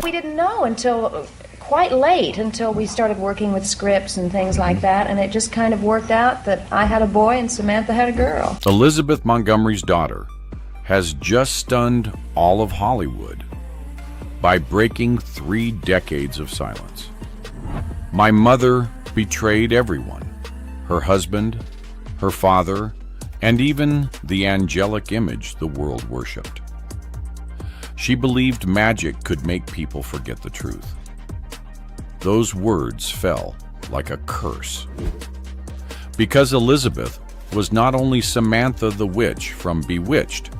we didn't know until quite late, until we started working with scripts and things like that, and it just kind of worked out that I had a boy and Samantha had a girl. Elizabeth Montgomery's daughter has just stunned all of Hollywood by breaking 3 decades of silence. My mother betrayed everyone, her husband, her father, and even the angelic image the world worshipped. She believed magic could make people forget the truth. Those words fell like a curse. Because Elizabeth was not only Samantha the witch from Bewitched,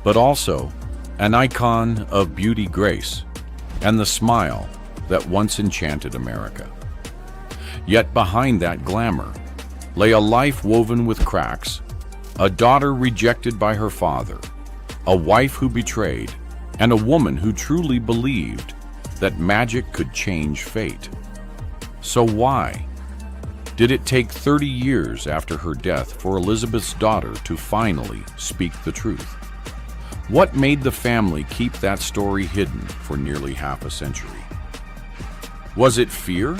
but also an icon of beauty, grace, and the smile that once enchanted America. Yet behind that glamour lay a life woven with cracks, a daughter rejected by her father, a wife who betrayed, and a woman who truly believed that magic could change fate. So why did it take 30 years after her death for Elizabeth's daughter to finally speak the truth? What made the family keep that story hidden for nearly half a century? Was it fear?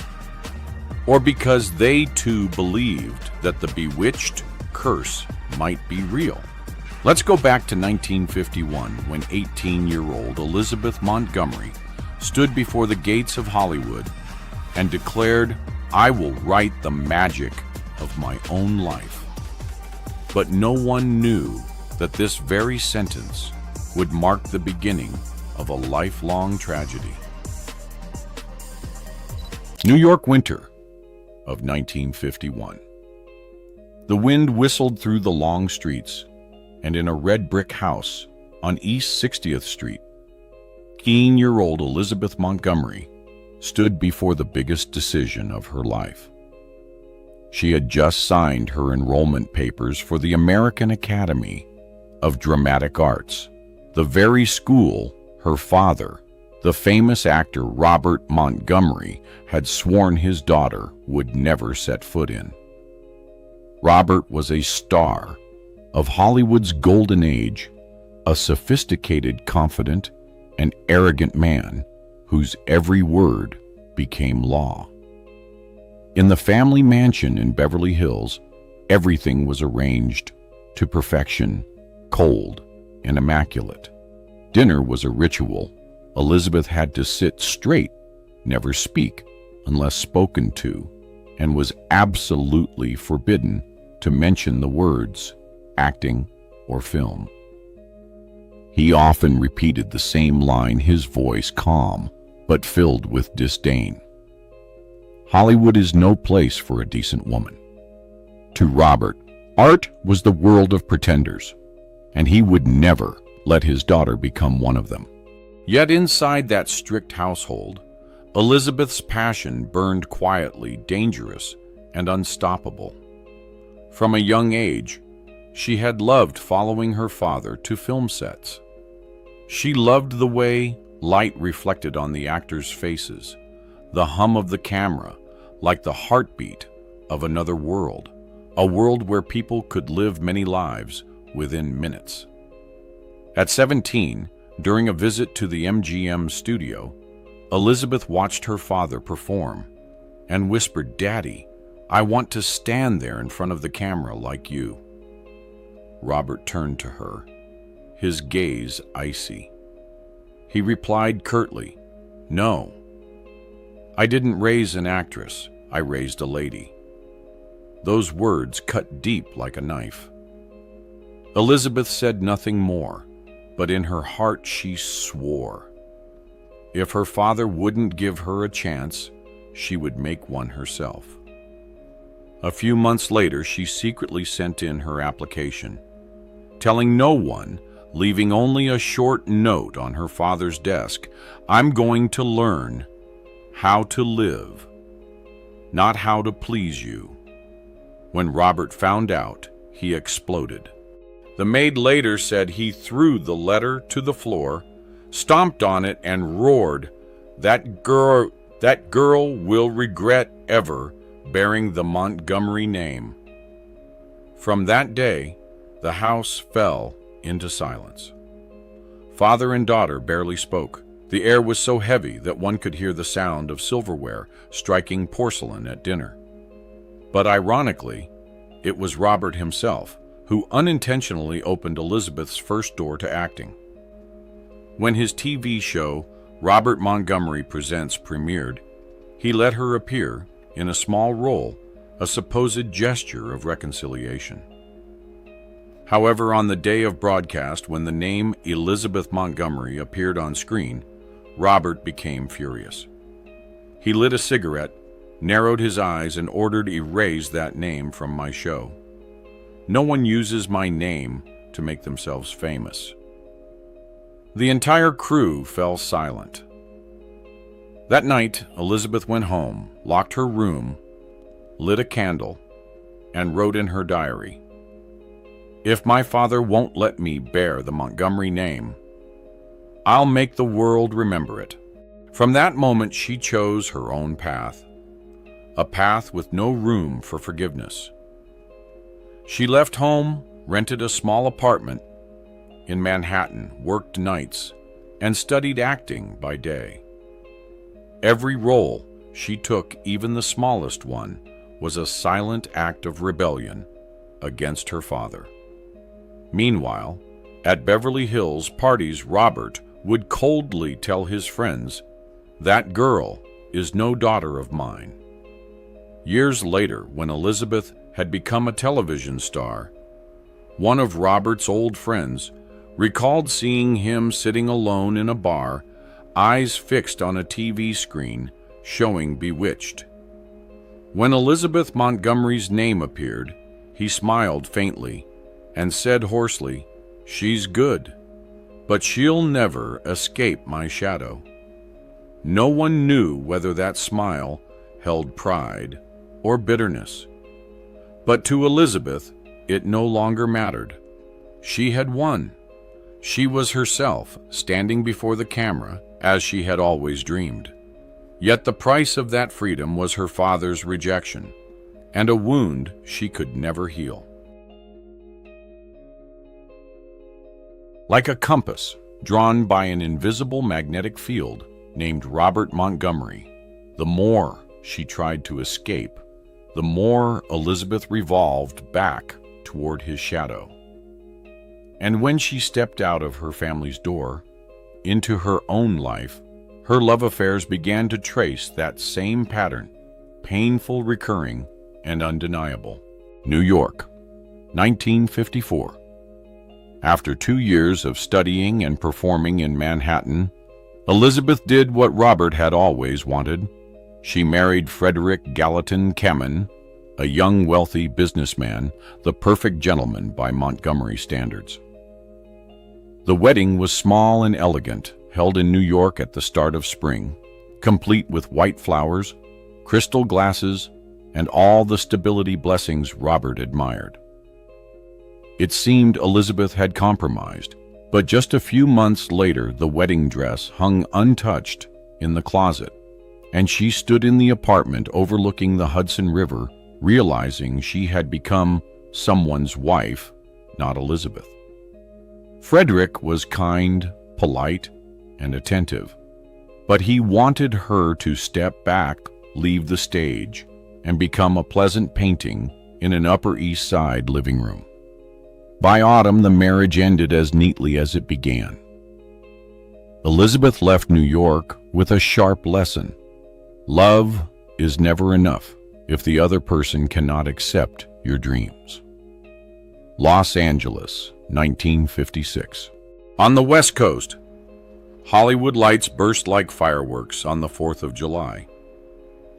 Or because they too believed that the bewitched curse might be real? Let's go back to 1951 when 18-year-old Elizabeth Montgomery stood before the gates of Hollywood and declared, "I will write the magic of my own life." But no one knew that this very sentence would mark the beginning of a lifelong tragedy. New York winter of 1951. The wind whistled through the long streets, and in a red brick house on East 60th Street, 18-year-old Elizabeth Montgomery stood before the biggest decision of her life. She had just signed her enrollment papers for the American Academy of Dramatic Arts, the very school her father, the famous actor Robert Montgomery, had sworn his daughter would never set foot in. Robert was a star of Hollywood's golden age, a sophisticated, confident, and arrogant man whose every word became law. In the family mansion in Beverly Hills, everything was arranged to perfection, cold and immaculate. Dinner was a ritual. Elizabeth had to sit straight, never speak unless spoken to, and was absolutely forbidden to mention the words acting or film. He often repeated the same line, his voice calm but filled with disdain. Hollywood is no place for a decent woman. To Robert, art was the world of pretenders, and he would never let his daughter become one of them. Yet inside that strict household, Elizabeth's passion burned quietly, dangerous, and unstoppable. From a young age, she had loved following her father to film sets. She loved the way light reflected on the actors' faces, the hum of the camera, like the heartbeat of another world, a world where people could live many lives within minutes. At 17, during a visit to the MGM studio, Elizabeth watched her father perform and whispered, "Daddy, I want to stand there in front of the camera like you." Robert turned to her, his gaze icy. He replied curtly, "No, I didn't raise an actress, I raised a lady." Those words cut deep like a knife. Elizabeth said nothing more, but in her heart she swore. If her father wouldn't give her a chance, she would make one herself. A few months later, she secretly sent in her application, telling no one, leaving only a short note on her father's desk, "I'm going to learn how to live, not how to please you." When Robert found out, he exploded. The maid later said he threw the letter to the floor, stomped on it, and roared, That girl will regret ever bearing the Montgomery name." From that day, the house fell into silence. Father and daughter barely spoke, The air was so heavy that one could hear the sound of silverware striking porcelain at dinner. But ironically, it was Robert himself who unintentionally opened Elizabeth's first door to acting. When his TV show, Robert Montgomery Presents, premiered, he let her appear, in a small role, a supposed gesture of reconciliation. However, on the day of broadcast, when the name Elizabeth Montgomery appeared on screen, Robert became furious. He lit a cigarette, narrowed his eyes, and ordered erase that name from my show. No one uses my name to make themselves famous. The entire crew fell silent. That night, Elizabeth went home, locked her room, lit a candle, and wrote in her diary, "If my father won't let me bear the Montgomery name, I'll make the world remember it." From that moment, she chose her own path, a path with no room for forgiveness. She left home, rented a small apartment in Manhattan, worked nights, and studied acting by day. Every role she took, even the smallest one, was a silent act of rebellion against her father. Meanwhile, at Beverly Hills parties, Robert would coldly tell his friends, "That girl is no daughter of mine." Years later, when Elizabeth had become a television star, one of Robert's old friends recalled seeing him sitting alone in a bar, eyes fixed on a TV screen showing Bewitched. When Elizabeth Montgomery's name appeared, he smiled faintly and said hoarsely, "She's good, but she'll never escape my shadow." No one knew whether that smile held pride or bitterness. But to Elizabeth, it no longer mattered. She had won. She was herself, standing before the camera, as she had always dreamed. Yet the price of that freedom was her father's rejection, and a wound she could never heal. Like a compass drawn by an invisible magnetic field named Robert Montgomery, the more she tried to escape, the more Elizabeth revolved back toward his shadow. And when she stepped out of her family's door, into her own life, her love affairs began to trace that same pattern, painful, recurring, and undeniable. New York, 1954. After 2 years of studying and performing in Manhattan, Elizabeth did what Robert had always wanted. She married Frederick Gallatin Kemen, a young, wealthy businessman, the perfect gentleman by Montgomery standards. The wedding was small and elegant, held in New York at the start of spring, complete with white flowers, crystal glasses, and all the stability blessings Robert admired. It seemed Elizabeth had compromised, but just a few months later the wedding dress hung untouched in the closet, and she stood in the apartment overlooking the Hudson River, realizing she had become someone's wife, not Elizabeth. Frederick was kind, polite, and attentive, but he wanted her to step back, leave the stage, and become a pleasant painting in an Upper East Side living room. By autumn, the marriage ended as neatly as it began. Elizabeth left New York with a sharp lesson. Love is never enough if the other person cannot accept your dreams. Los Angeles, 1956. On the West Coast, Hollywood lights burst like fireworks on the 4th of July,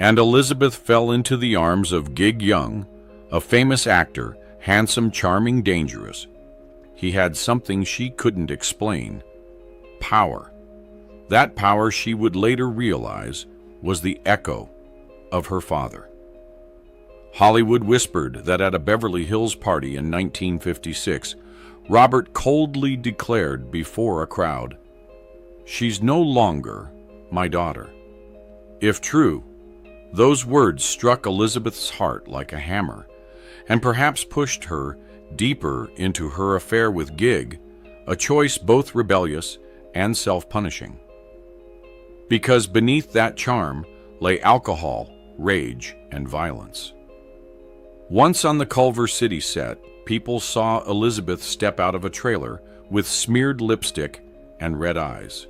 and Elizabeth fell into the arms of Gig Young, a famous actor, handsome, charming, dangerous. He had something she couldn't explain: power. That power, she would later realize, was the echo of her father. Hollywood whispered that at a Beverly Hills party in 1956, Robert coldly declared before a crowd, "She's no longer my daughter." If true, those words struck Elizabeth's heart like a hammer, and perhaps pushed her deeper into her affair with Gig, a choice both rebellious and self-punishing. because beneath that charm lay alcohol, rage, and violence. Once on the Culver City set, people saw Elizabeth step out of a trailer with smeared lipstick and red eyes.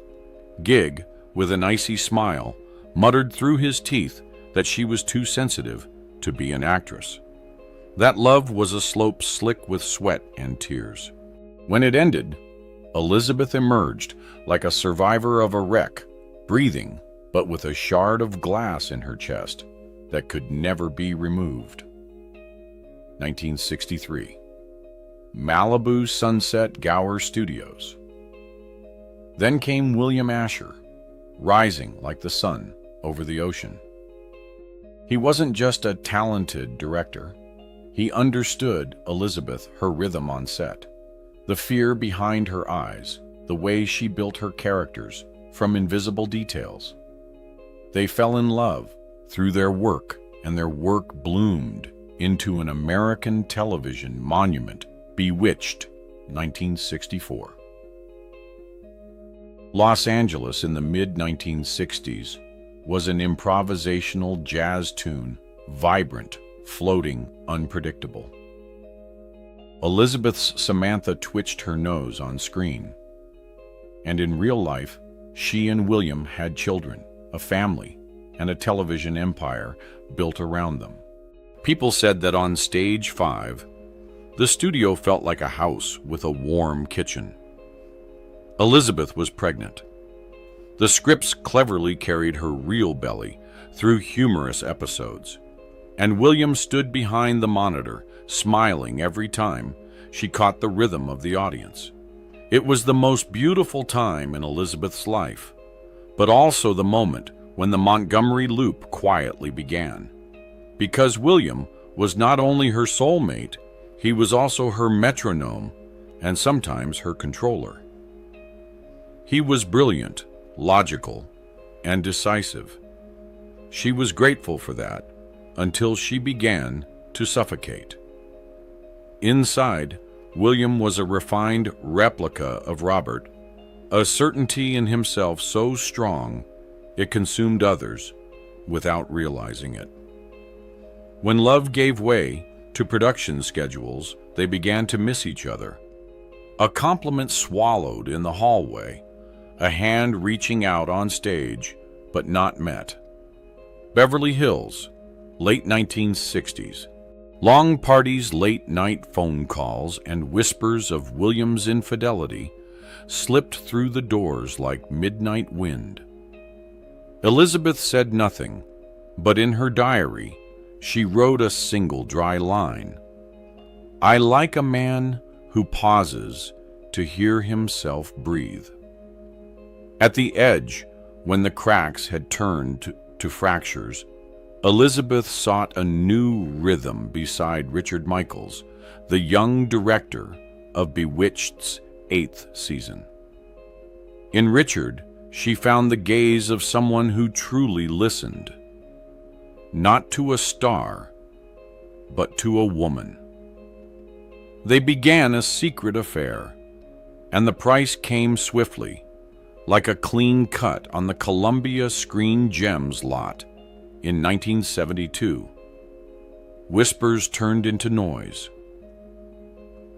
Gig, with an icy smile, muttered through his teeth that she was too sensitive to be an actress. That love was a slope slick with sweat and tears. When it ended, Elizabeth emerged like a survivor of a wreck, breathing, but with a shard of glass in her chest that could never be removed. 1963. Malibu Sunset Gower Studios. Then came William Asher, rising like the sun over the ocean. He wasn't just a talented director. He understood Elizabeth, her rhythm on set, the fear behind her eyes, the way she built her characters from invisible details. They fell in love through their work, and their work bloomed into an American television monument, Bewitched, 1964. Los Angeles in the mid-1960s was an improvisational jazz tune, vibrant, floating, unpredictable. Elizabeth's Samantha twitched her nose on screen. And in real life, she and William had children, a family, and a television empire built around them. People said that on stage 5, the studio felt like a house with a warm kitchen. Elizabeth was pregnant. The scripts cleverly carried her real belly through humorous episodes, and William stood behind the monitor, smiling every time she caught the rhythm of the audience. It was the most beautiful time in Elizabeth's life, but also the moment when the Montgomery loop quietly began. Because William was not only her soulmate, he was also her metronome and sometimes her controller. He was brilliant, logical, and decisive. She was grateful for that until she began to suffocate. Inside, William was a refined replica of Robert, a certainty in himself so strong it consumed others without realizing it. When love gave way to production schedules, they began to miss each other. A compliment swallowed in the hallway, a hand reaching out on stage, but not met. Beverly Hills, late 1960s. Long parties, late-night phone calls, and whispers of William's infidelity slipped through the doors like midnight wind. Elizabeth said nothing, but in her diary, she wrote a single dry line. "I like a man who pauses to hear himself breathe." At the edge, when the cracks had turned to fractures, Elizabeth sought a new rhythm beside Richard Michaels, the young director of Bewitched's 8th season. In Richard, she found the gaze of someone who truly listened, not to a star, but to a woman. They began a secret affair, and the price came swiftly, like a clean cut on the Columbia Screen Gems lot in 1972. Whispers turned into noise.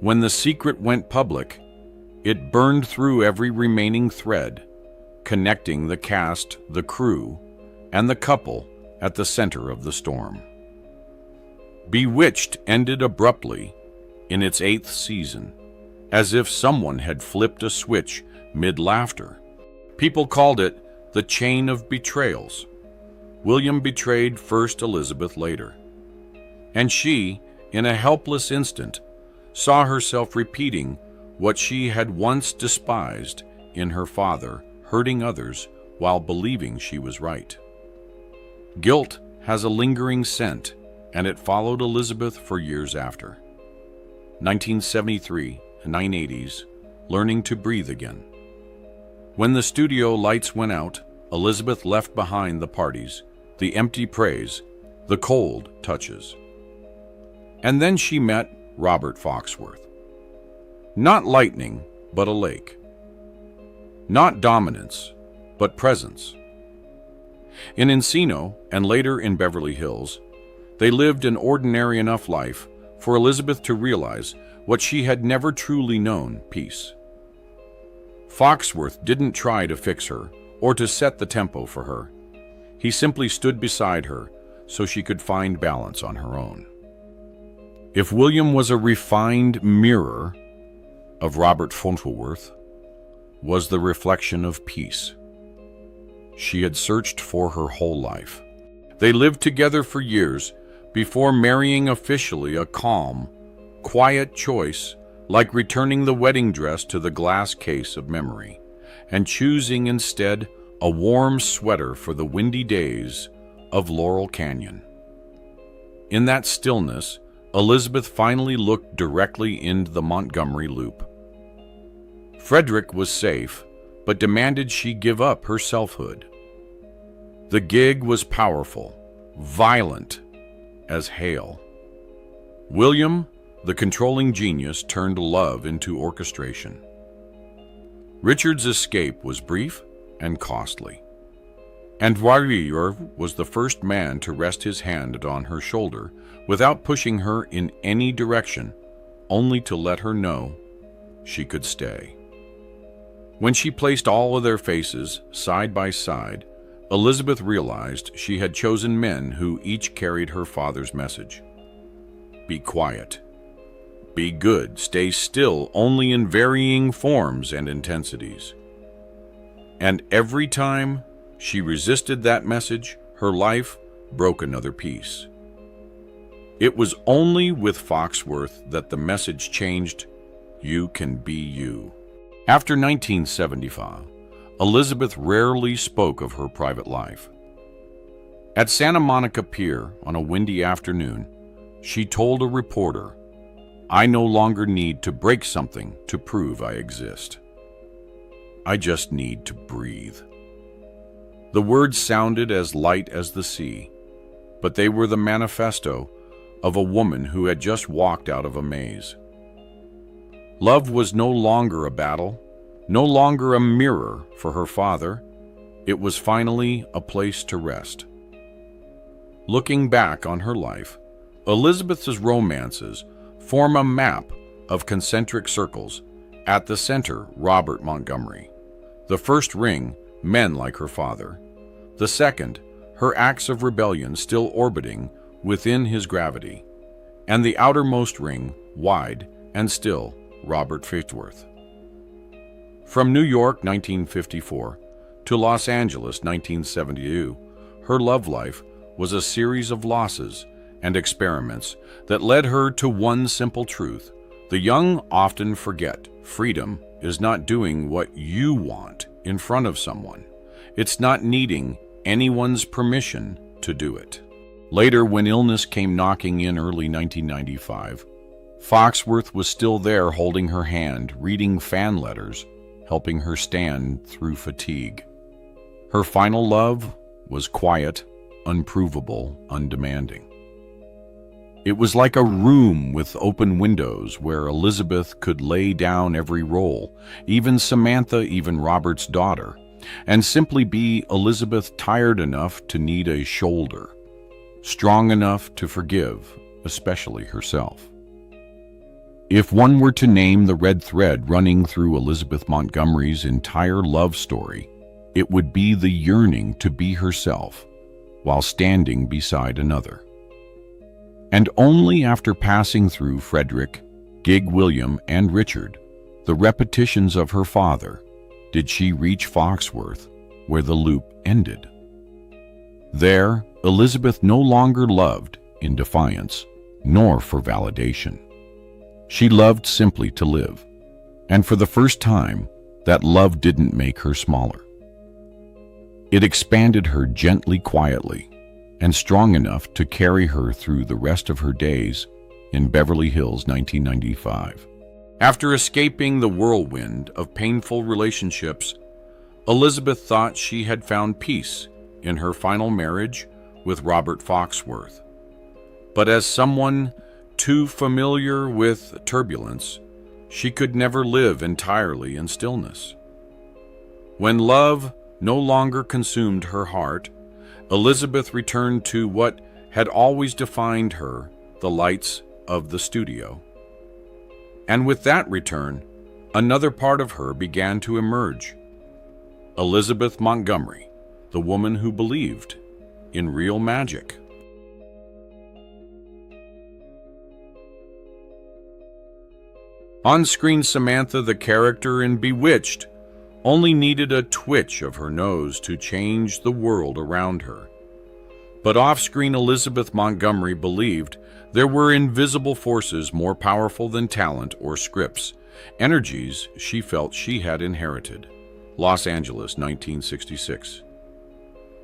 When the secret went public, it burned through every remaining thread, connecting the cast, the crew, and the couple at the center of the storm. Bewitched ended abruptly in its 8th season, as if someone had flipped a switch mid-laughter. People called it the chain of betrayals. William betrayed first, Elizabeth later. And she, in a helpless instant, saw herself repeating what she had once despised in her father, hurting others while believing she was right. Guilt has a lingering scent, and it followed Elizabeth for years after. 1973 and 1980s, learning to breathe again. When the studio lights went out, Elizabeth left behind the parties, the empty praise, the cold touches. And then she met Robert Foxworth. Not lightning, but a lake. Not dominance, but presence. In Encino, and later in Beverly Hills, they lived an ordinary enough life for Elizabeth to realize what she had never truly known: peace. Foxworth didn't try to fix her or to set the tempo for her. He simply stood beside her so she could find balance on her own. If William was a refined mirror of Robert Fauntleroy, was the reflection of peace she had searched for her whole life. They lived together for years before marrying officially, a calm, quiet choice, like returning the wedding dress to the glass case of memory and choosing instead a warm sweater for the windy days of Laurel Canyon. In that stillness, Elizabeth finally looked directly into the Montgomery loop. Frederick was safe, but demanded she give up her selfhood. The gig was powerful, violent as hail. William, the controlling genius, turned love into orchestration. Richard's escape was brief and costly, and Warrior was the first man to rest his hand on her shoulder without pushing her in any direction, only to let her know she could stay. When she placed all of their faces side by side, Elizabeth realized she had chosen men who each carried her father's message. Be quiet. Be good. Stay still, only in varying forms and intensities. And every time she resisted that message, her life broke another piece. It was only with Foxworth that the message changed: you can be you. After 1975, Elizabeth rarely spoke of her private life. At Santa Monica Pier on a windy afternoon, she told a reporter, "I no longer need to break something to prove I exist. I just need to breathe." The words sounded as light as the sea, but they were the manifesto of a woman who had just walked out of a maze. Love was no longer a battle, no longer a mirror for her father. It was finally a place to rest. Looking back on her life, Elizabeth's romances form a map of concentric circles. At the center, Robert Montgomery. The first ring, men like her father. The second, her acts of rebellion still orbiting within his gravity. And the outermost ring, wide and still, Robert Fauntleroy. From New York, 1954, to Los Angeles, 1972, her love life was a series of losses and experiments that led her to one simple truth. The young often forget freedom is not doing what you want in front of someone. It's not needing anyone's permission to do it. Later, when illness came knocking in early 1995, Foxworth was still there holding her hand, reading fan letters, helping her stand through fatigue. Her final love was quiet, unprovable, undemanding. It was like a room with open windows where Elizabeth could lay down every role, even Samantha, even Robert's daughter, and simply be Elizabeth, tired enough to need a shoulder, strong enough to forgive, especially herself. If one were to name the red thread running through Elizabeth Montgomery's entire love story, it would be the yearning to be herself while standing beside another. And only after passing through Frederick, Gig William, and Richard, the repetitions of her father, did she reach Foxworth, where the loop ended. There, Elizabeth no longer loved in defiance, nor for validation. She loved simply to live, and for the first time, that love didn't make her smaller. It expanded her gently, quietly, and strong enough to carry her through the rest of her days in Beverly Hills, 1995. After escaping the whirlwind of painful relationships, Elizabeth thought she had found peace in her final marriage with Robert Foxworth. But as someone too familiar with turbulence, she could never live entirely in stillness. When love no longer consumed her heart, Elizabeth returned to what had always defined her, the lights of the studio. And with that return, another part of her began to emerge. Elizabeth Montgomery, the woman who believed in real magic. On-screen Samantha, the character in Bewitched, only needed a twitch of her nose to change the world around her. But off-screen Elizabeth Montgomery believed there were invisible forces more powerful than talent or scripts, energies she felt she had inherited. Los Angeles, 1966.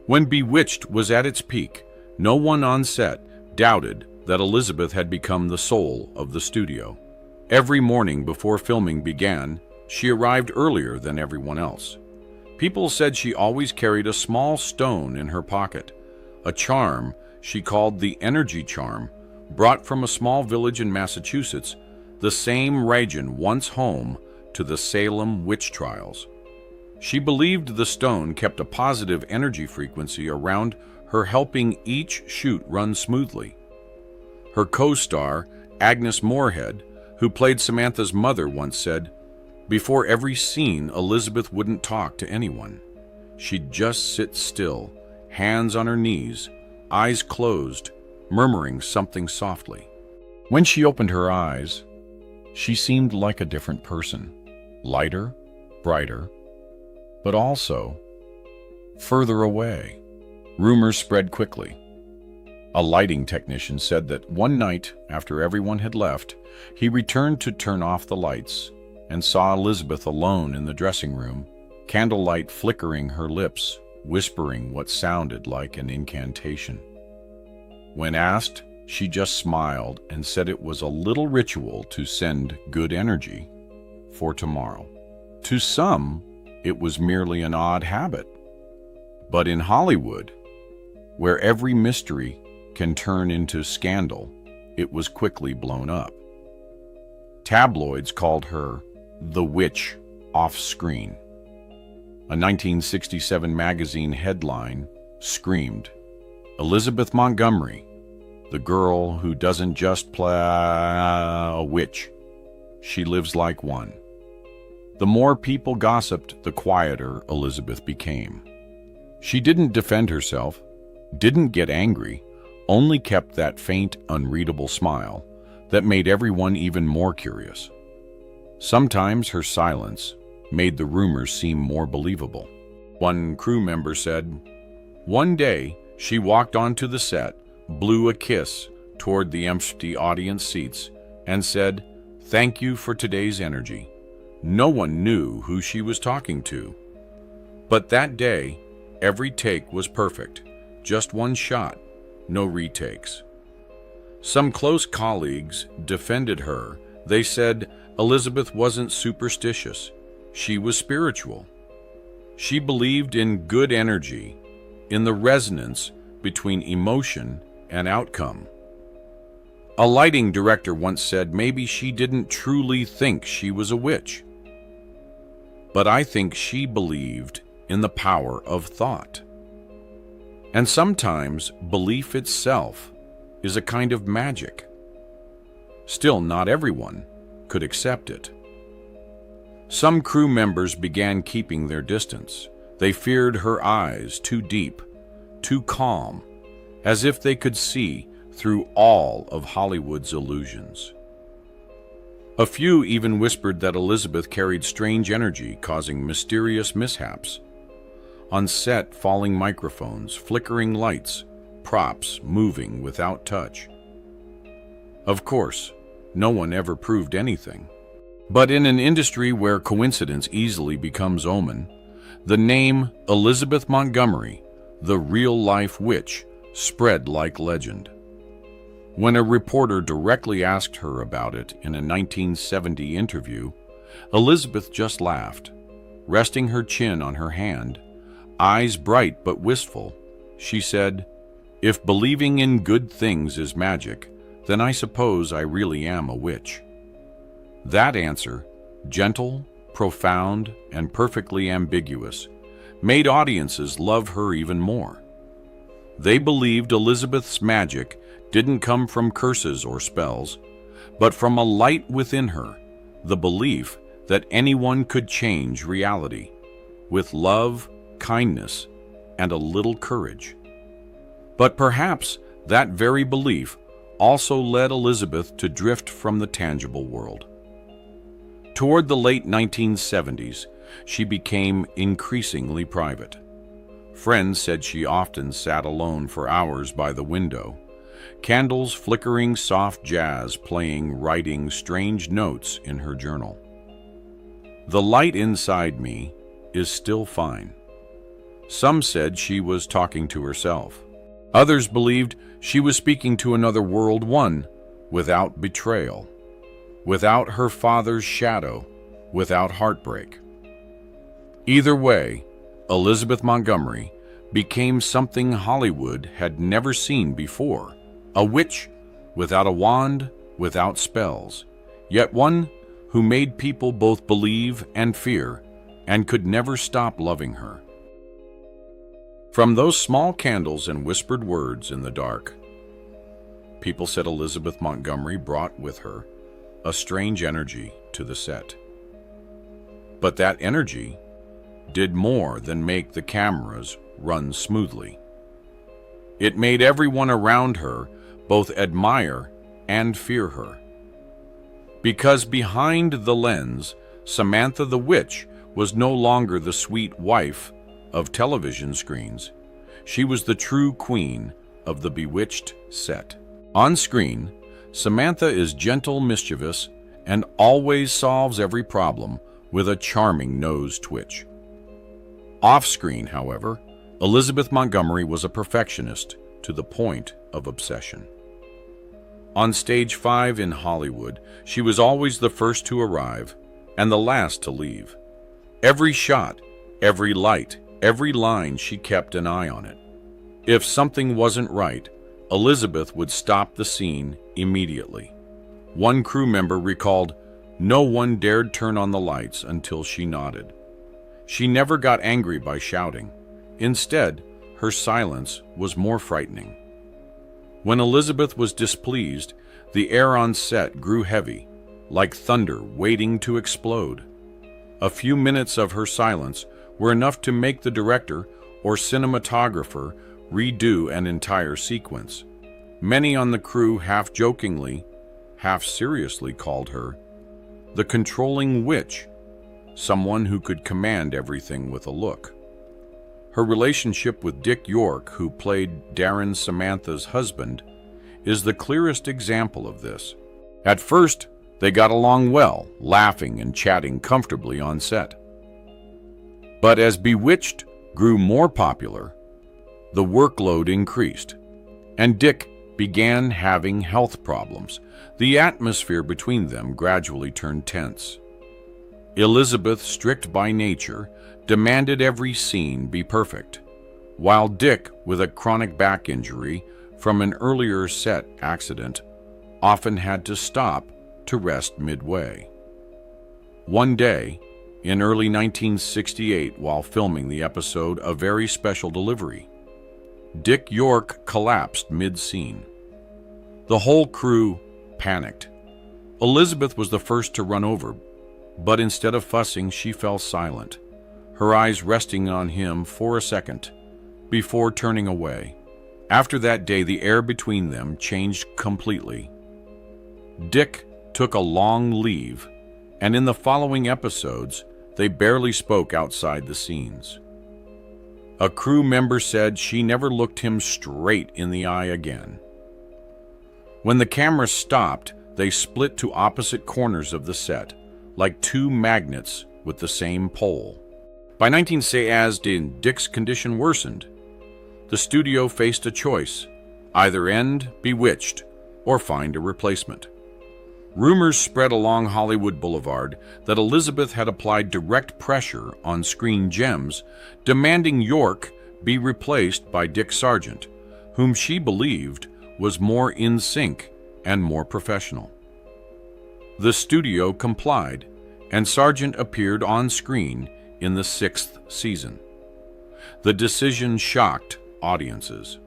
When Bewitched was at its peak, no one on set doubted that Elizabeth had become the soul of the studio. Every morning before filming began, she arrived earlier than everyone else. People said she always carried a small stone in her pocket, a charm she called the energy charm, brought from a small village in Massachusetts, the same region once home to the Salem witch trials. She believed the stone kept a positive energy frequency around her, helping each shoot run smoothly. Her co-star, Agnes Moorehead, who played Samantha's mother, once said, "Before every scene, Elizabeth wouldn't talk to anyone. She'd just sit still, hands on her knees, eyes closed, murmuring something softly. When she opened her eyes, she seemed like a different person, lighter, brighter, but also further away." Rumors spread quickly. A lighting technician said that one night, after everyone had left, he returned to turn off the lights and saw Elizabeth alone in the dressing room, candlelight flickering her lips, whispering what sounded like an incantation. When asked, she just smiled and said it was a little ritual to send good energy for tomorrow. To some, it was merely an odd habit. But in Hollywood, where every mystery can turn into scandal, it was quickly blown up. Tabloids called her the witch off-screen. A 1967 magazine headline screamed, "Elizabeth Montgomery, the girl who doesn't just play a witch, she lives like one." The more people gossiped, the quieter Elizabeth became. She didn't defend herself, didn't get angry, only kept that faint, unreadable smile that made everyone even more curious. Sometimes her silence made the rumors seem more believable. One crew member said, "One day, she walked onto the set, blew a kiss toward the empty audience seats, and said, 'Thank you for today's energy.' No one knew who she was talking to. But that day, every take was perfect. Just one shot, no retakes." Some close colleagues defended her. They said Elizabeth wasn't superstitious. She was spiritual. She believed in good energy, in the resonance between emotion and outcome. A lighting director once said maybe she didn't truly think she was a witch. But I think she believed in the power of thought. And sometimes belief itself is a kind of magic. Still, not everyone could accept it. Some crew members began keeping their distance. They feared her eyes, too deep, too calm, as if they could see through all of Hollywood's illusions. A few even whispered that Elizabeth carried strange energy, causing mysterious mishaps. On set, falling microphones, flickering lights, props moving without touch. Of course, no one ever proved anything. But in an industry where coincidence easily becomes omen, the name Elizabeth Montgomery, the real-life witch, spread like legend. When a reporter directly asked her about it in a 1970 interview, Elizabeth just laughed. Resting her chin on her hand, eyes bright but wistful, she said, "If believing in good things is magic, then I suppose I really am a witch." That answer, gentle, profound, and perfectly ambiguous, made audiences love her even more. They believed Elizabeth's magic didn't come from curses or spells, but from a light within her, the belief that anyone could change reality with love, kindness, and a little courage. But perhaps that very belief also led Elizabeth to drift from the tangible world. Toward the late 1970s, she became increasingly private. Friends said she often sat alone for hours by the window, candles flickering, soft jazz playing, writing strange notes in her journal. The light inside me is still fine. Some said she was talking to herself. Others believed she was speaking to another world, one without betrayal, without her father's shadow, without heartbreak. Either way, Elizabeth Montgomery became something Hollywood had never seen before, a witch without a wand, without spells, yet one who made people both believe and fear and could never stop loving her. From those small candles and whispered words in the dark, people said Elizabeth Montgomery brought with her a strange energy to the set. But that energy did more than make the cameras run smoothly. It made everyone around her both admire and fear her. Because behind the lens, Samantha the Witch was no longer the sweet wife of television screens. She was the true queen of the Bewitched set. On screen, Samantha is gentle, mischievous, and always solves every problem with a charming nose twitch. Off-screen, however, Elizabeth Montgomery was a perfectionist to the point of obsession. On stage 5 in Hollywood, she was always the first to arrive and the last to leave. Every shot, every light, every line, she kept an eye on it. If something wasn't right, Elizabeth would stop the scene immediately. One crew member recalled, "No one dared turn on the lights until she nodded." She never got angry by shouting. Instead, her silence was more frightening. When Elizabeth was displeased, the air on set grew heavy, like thunder waiting to explode. A few minutes of her silence were enough to make the director or cinematographer redo an entire sequence. Many on the crew half-jokingly, half-seriously called her the controlling witch, someone who could command everything with a look. Her relationship with Dick York, who played Darren Samantha's husband, is the clearest example of this. At first, they got along well, laughing and chatting comfortably on set. But as Bewitched grew more popular, the workload increased, and Dick began having health problems. The atmosphere between them gradually turned tense. Elizabeth, strict by nature, demanded every scene be perfect, while Dick, with a chronic back injury from an earlier set accident, often had to stop to rest midway. One day, in early 1968, while filming the episode A Very Special Delivery, Dick York collapsed mid-scene. The whole crew panicked. Elizabeth was the first to run over, but instead of fussing, she fell silent, her eyes resting on him for a second before turning away. After that day, the air between them changed completely. Dick took a long leave, and in the following episodes, they barely spoke outside the scenes. A crew member said she never looked him straight in the eye again. When the camera stopped, they split to opposite corners of the set, like two magnets with the same pole. By 1960, as Dick's condition worsened, the studio faced a choice: either end Bewitched or find a replacement. Rumors spread along Hollywood Boulevard that Elizabeth had applied direct pressure on Screen Gems, demanding York be replaced by Dick Sargent, whom she believed was more in sync and more professional. The studio complied, and Sargent appeared on screen in the 6th season. The decision shocked audiences.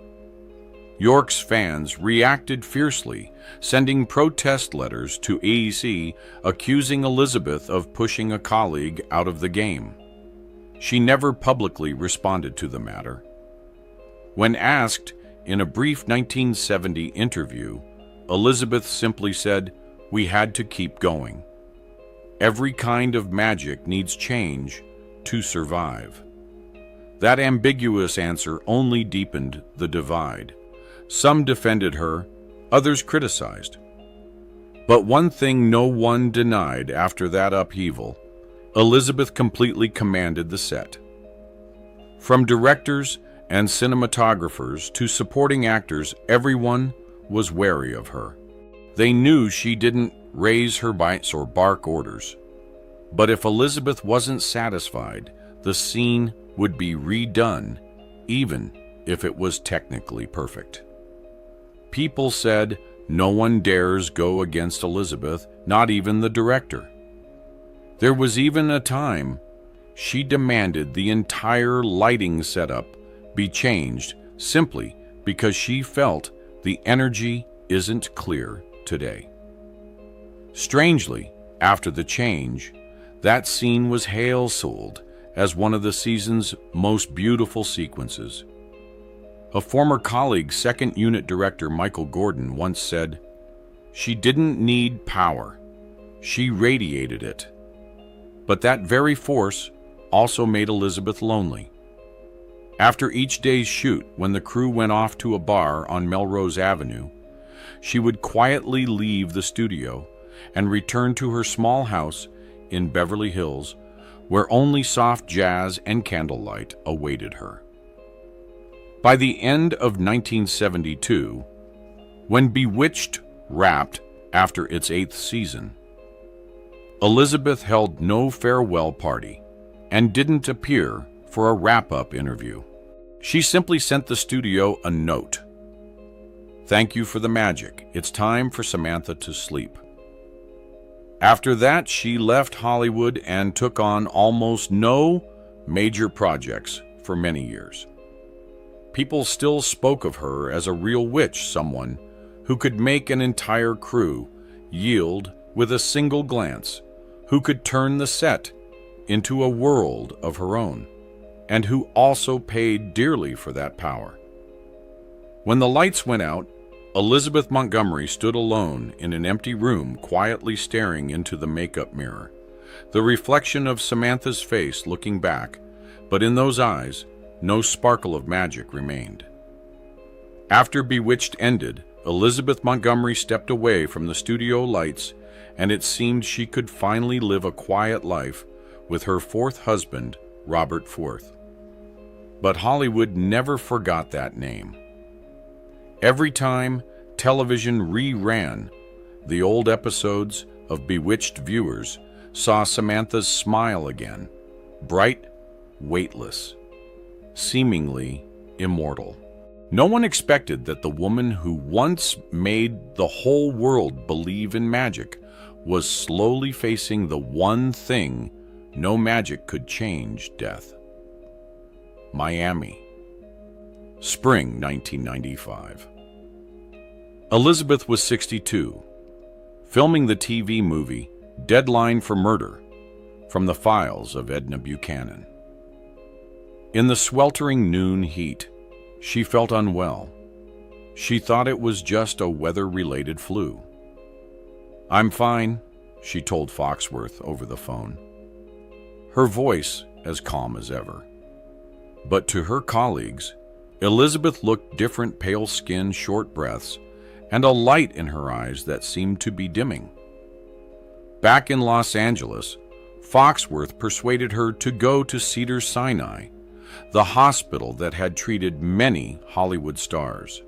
York's fans reacted fiercely, sending protest letters to AEC accusing Elizabeth of pushing a colleague out of the game. She never publicly responded to the matter. When asked in a brief 1970 interview, Elizabeth simply said, "We had to keep going. Every kind of magic needs change to survive." That ambiguous answer only deepened the divide. Some defended her, others criticized. But one thing no one denied after that upheaval: Elizabeth completely commanded the set. From directors and cinematographers to supporting actors, everyone was wary of her. They knew she didn't raise her bites or bark orders. But if Elizabeth wasn't satisfied, the scene would be redone, even if it was technically perfect. People said no one dares go against Elizabeth, not even the director. There was even a time she demanded the entire lighting setup be changed simply because she felt the energy isn't clear today. Strangely, after the change, that scene was hail-sold as one of the season's most beautiful sequences. A former colleague, second unit director Michael Gordon, once said, "She didn't need power, she radiated it." But that very force also made Elizabeth lonely. After each day's shoot, when the crew went off to a bar on Melrose Avenue, she would quietly leave the studio and return to her small house in Beverly Hills, where only soft jazz and candlelight awaited her. By the end of 1972, when Bewitched wrapped after its 8th season, Elizabeth held no farewell party and didn't appear for a wrap-up interview. She simply sent the studio a note. "Thank you for the magic. It's time for Samantha to sleep." After that, she left Hollywood and took on almost no major projects for many years. People still spoke of her as a real witch, someone who could make an entire crew yield with a single glance, who could turn the set into a world of her own, and who also paid dearly for that power. When the lights went out, Elizabeth Montgomery stood alone in an empty room, quietly staring into the makeup mirror, the reflection of Samantha's face looking back, but in those eyes, no sparkle of magic remained. After Bewitched ended, Elizabeth Montgomery stepped away from the studio lights, and it seemed she could finally live a quiet life with her 4th husband, Robert Forth. But Hollywood never forgot that name. Every time television reran the old episodes of Bewitched, viewers saw Samantha's smile again, bright, weightless, seemingly immortal. No one expected that the woman who once made the whole world believe in magic was slowly facing the one thing no magic could change: death. Miami, spring 1995. Elizabeth was 62, filming the TV movie Deadline for Murder from the files of Edna Buchanan. In the sweltering noon heat, she felt unwell. She thought it was just a weather-related flu. "I'm fine," she told Foxworth over the phone, her voice as calm as ever. But to her colleagues, Elizabeth looked different: pale skin, short breaths, and a light in her eyes that seemed to be dimming. Back in Los Angeles, Foxworth persuaded her to go to Cedars-Sinai, the hospital that had treated many Hollywood stars.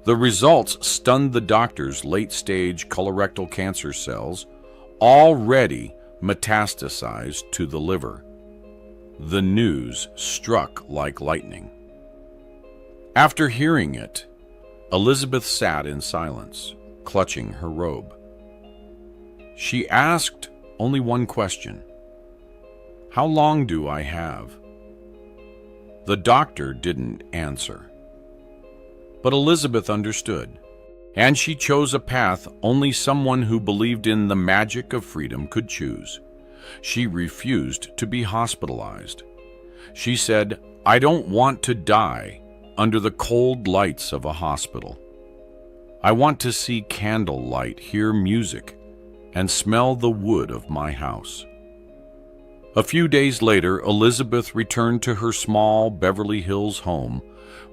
The results stunned the doctor's late-stage colorectal cancer cells, already metastasized to the liver. The news struck like lightning. After hearing it, Elizabeth sat in silence, clutching her robe. She asked only one question: "How long do I have?" The doctor didn't answer. But Elizabeth understood, and she chose a path only someone who believed in the magic of freedom could choose. She refused to be hospitalized. She said, "I don't want to die under the cold lights of a hospital. I want to see candlelight, hear music, and smell the wood of my house." A few days later, Elizabeth returned to her small Beverly Hills home,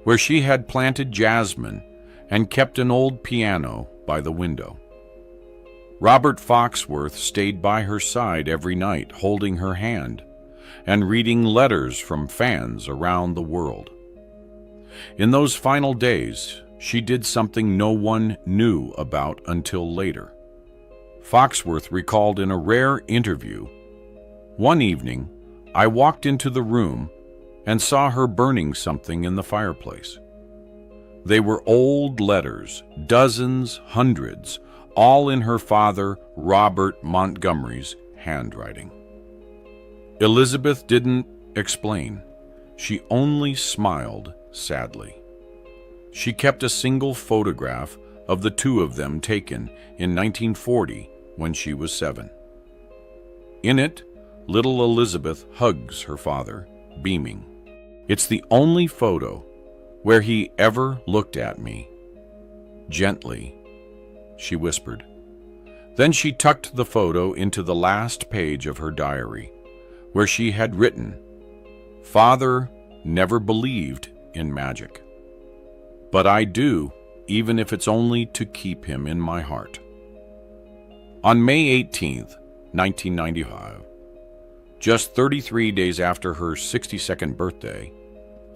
where she had planted jasmine and kept an old piano by the window. Robert Foxworth stayed by her side every night, holding her hand and reading letters from fans around the world. In those final days, she did something no one knew about until later. Foxworth recalled in a rare interview, "One evening, I walked into the room and saw her burning something in the fireplace. They were old letters, dozens, hundreds, all in her father, Robert Montgomery's, handwriting." Elizabeth didn't explain. She only smiled sadly. She kept a single photograph of the two of them taken in 1940 when she was 7. In it, little Elizabeth hugs her father, beaming. "It's the only photo where he ever looked at me. Gently," she whispered. Then she tucked the photo into the last page of her diary, where she had written, "Father never believed in magic. But I do, even if it's only to keep him in my heart." On May 18th, 1995, just 33 days after her 62nd birthday,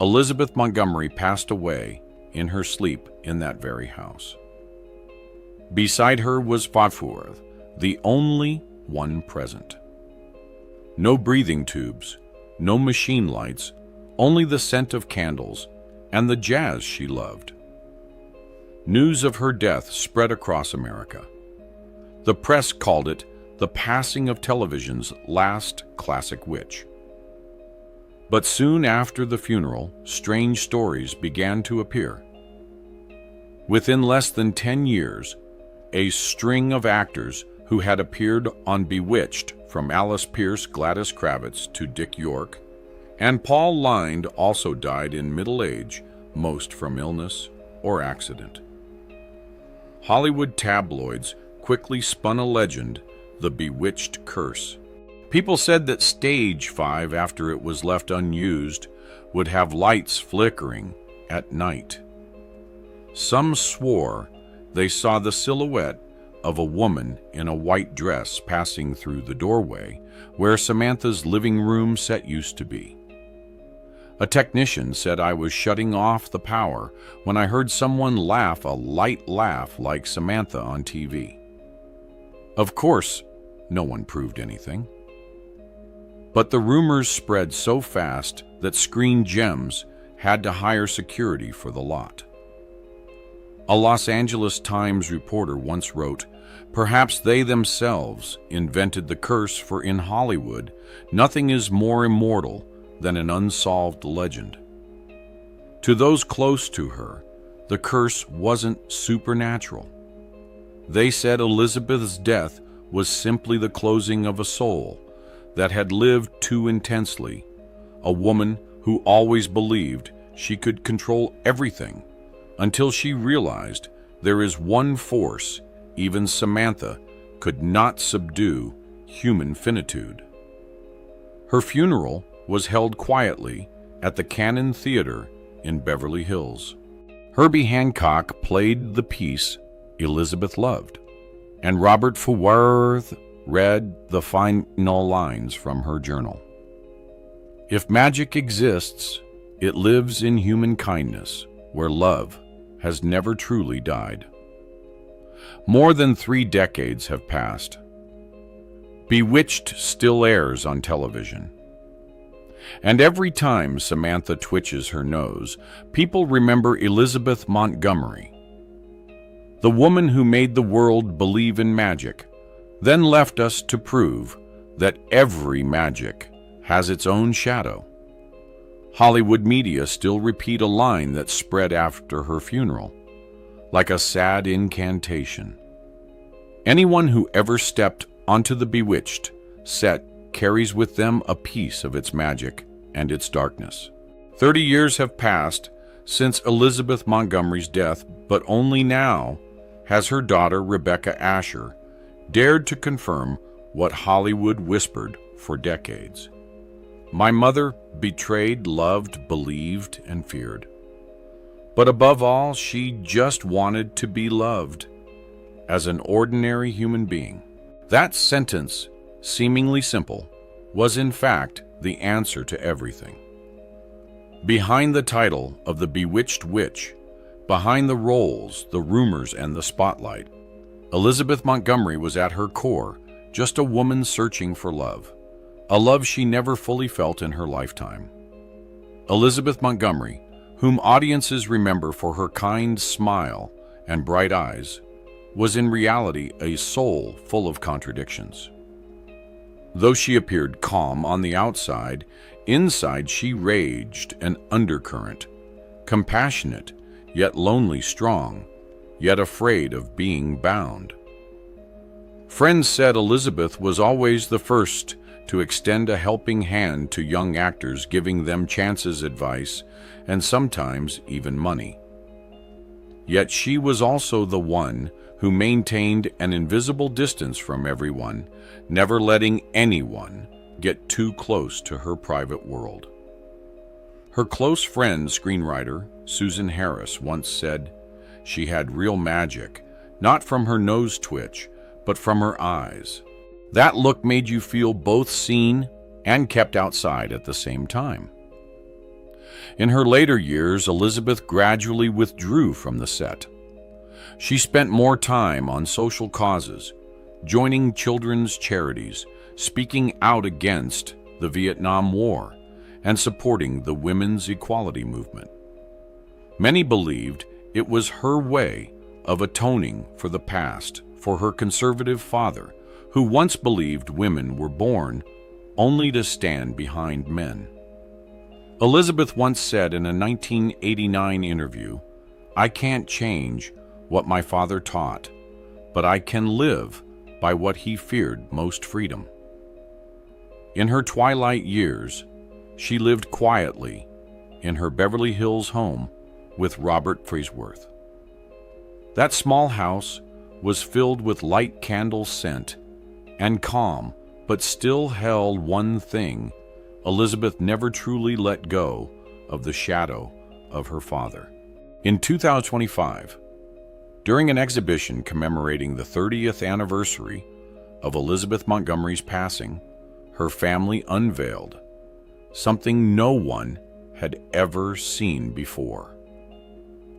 Elizabeth Montgomery passed away in her sleep in that very house. Beside her was Foxworth, the only one present. No breathing tubes, no machine lights, only the scent of candles and the jazz she loved. News of her death spread across America. The press called it the passing of television's last classic witch. But soon after the funeral, strange stories began to appear. Within less than 10 years, a string of actors who had appeared on Bewitched, from Alice Pierce, Gladys Kravitz to Dick York, and Paul Lynde also died in middle age, most from illness or accident. Hollywood tabloids quickly spun a legend, the Bewitched curse. People said that Stage 5, after it was left unused, would have lights flickering at night. Some swore they saw the silhouette of a woman in a white dress passing through the doorway where Samantha's living room set used to be. A technician said I was shutting off the power when I heard someone laugh a light laugh like Samantha on TV. Of course, no one proved anything. But the rumors spread so fast that Screen Gems had to hire security for the lot. A Los Angeles Times reporter once wrote, "Perhaps they themselves invented the curse, for in Hollywood, nothing is more immortal than an unsolved legend." To those close to her, the curse wasn't supernatural. They said Elizabeth's death was simply the closing of a soul that had lived too intensely, a woman who always believed she could control everything until she realized there is one force even Samantha could not subdue: human finitude. Her funeral was held quietly at the Cannon Theater in Beverly Hills. Herbie Hancock played the piece Elizabeth loved, and Robert Foxworth read the final lines from her journal. "If magic exists, it lives in human kindness, where love has never truly died." More than 3 decades have passed. Bewitched still airs on television. And every time Samantha twitches her nose, people remember Elizabeth Montgomery, the woman who made the world believe in magic, then left us to prove that every magic has its own shadow. Hollywood media still repeat a line that spread after her funeral, like a sad incantation. Anyone who ever stepped onto the Bewitched set carries with them a piece of its magic and its darkness. 30 years have passed since Elizabeth Montgomery's death, but only now has her daughter, Rebecca Asher, dared to confirm what Hollywood whispered for decades. My mother betrayed, loved, believed, and feared. But above all, she just wanted to be loved as an ordinary human being. That sentence, seemingly simple, was in fact the answer to everything. Behind the title of the Bewitched Witch, behind the roles, the rumors, and the spotlight, Elizabeth Montgomery was at her core just a woman searching for love, a love she never fully felt in her lifetime. Elizabeth Montgomery, whom audiences remember for her kind smile and bright eyes, was in reality a soul full of contradictions. Though she appeared calm on the outside, inside she raged an undercurrent, compassionate, yet lonely strong, yet afraid of being bound. Friends said Elizabeth was always the first to extend a helping hand to young actors, giving them chances, advice, and sometimes even money. Yet she was also the one who maintained an invisible distance from everyone, never letting anyone get too close to her private world. Her close friend, screenwriter Susan Harris, once said she had real magic, not from her nose twitch, but from her eyes. That look made you feel both seen and kept outside at the same time. In her later years, Elizabeth gradually withdrew from the set. She spent more time on social causes, joining children's charities, speaking out against the Vietnam War, and supporting the women's equality movement. Many believed it was her way of atoning for the past, for her conservative father, who once believed women were born only to stand behind men. Elizabeth once said in a 1989 interview, "I can't change what my father taught, but I can live by what he feared most, freedom." In her twilight years, she lived quietly in her Beverly Hills home with Robert Frisworth. That small house was filled with light candle scent and calm, but still held one thing: Elizabeth never truly let go of the shadow of her father. In 2025, during an exhibition commemorating the 30th anniversary of Elizabeth Montgomery's passing, her family unveiled something no one had ever seen before.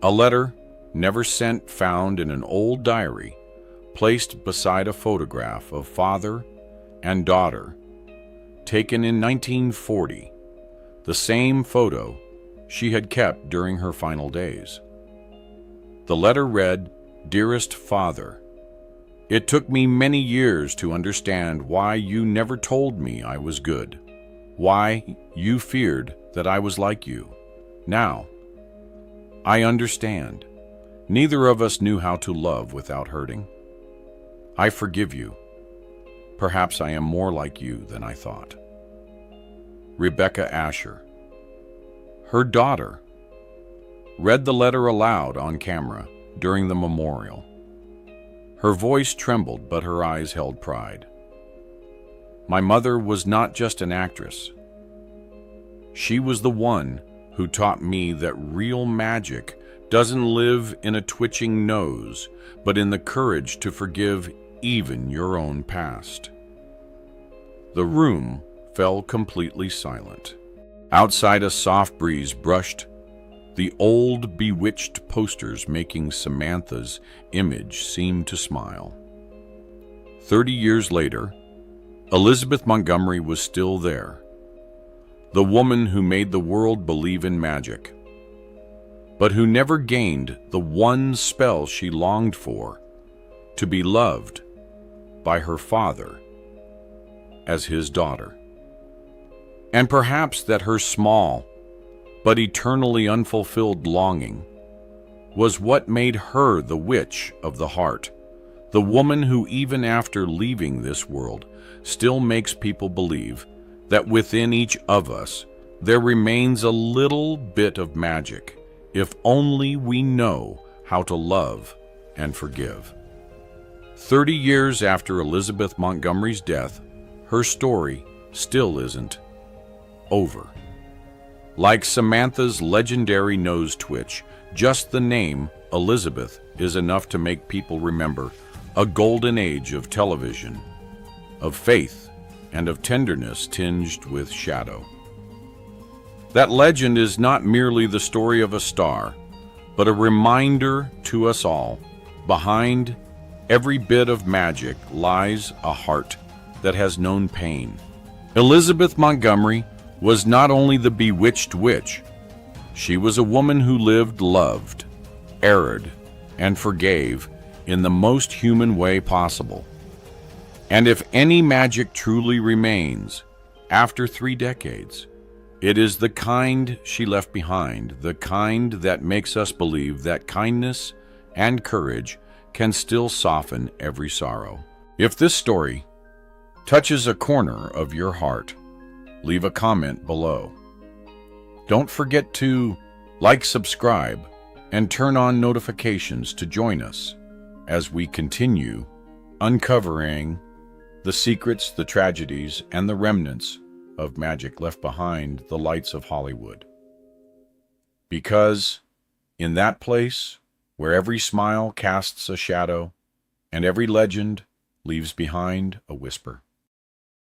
A letter never sent, found in an old diary, placed beside a photograph of father and daughter, taken in 1940, the same photo she had kept during her final days. The letter read, "Dearest Father, it took me many years to understand why you never told me I was good, why you feared that I was like you. Now, I understand. Neither of us knew how to love without hurting. I forgive you. Perhaps I am more like you than I thought." Rebecca Asher, her daughter, read the letter aloud on camera during the memorial. Her voice trembled, but her eyes held pride. "My mother was not just an actress. She was the one who taught me that real magic doesn't live in a twitching nose, but in the courage to forgive even your own past." The room fell completely silent. Outside, a soft breeze brushed the old Bewitched posters, making Samantha's image seem to smile. 30 years later, Elizabeth Montgomery was still there, the woman who made the world believe in magic, but who never gained the one spell she longed for: to be loved by her father as his daughter. And perhaps that her small but eternally unfulfilled longing, was what made her the witch of the heart, the woman who, even after leaving this world, still makes people believe that within each of us there remains a little bit of magic, if only we know how to love and forgive. 30 years after Elizabeth Montgomery's death, her story still isn't over. Like Samantha's legendary nose twitch, just the name Elizabeth is enough to make people remember a golden age of television, of faith, and of tenderness tinged with shadow. That legend is not merely the story of a star, but a reminder to us all, behind every bit of magic lies a heart that has known pain. Elizabeth Montgomery was not only the bewitched witch, she was a woman who lived, loved, erred, and forgave in the most human way possible. And if any magic truly remains after 3 decades, it is the kind she left behind, the kind that makes us believe that kindness and courage can still soften every sorrow. If this story touches a corner of your heart, leave a comment below. Don't forget to like, subscribe, and turn on notifications to join us as we continue uncovering the secrets, the tragedies, and the remnants of magic left behind the lights of Hollywood. Because in that place where every smile casts a shadow and every legend leaves behind a whisper,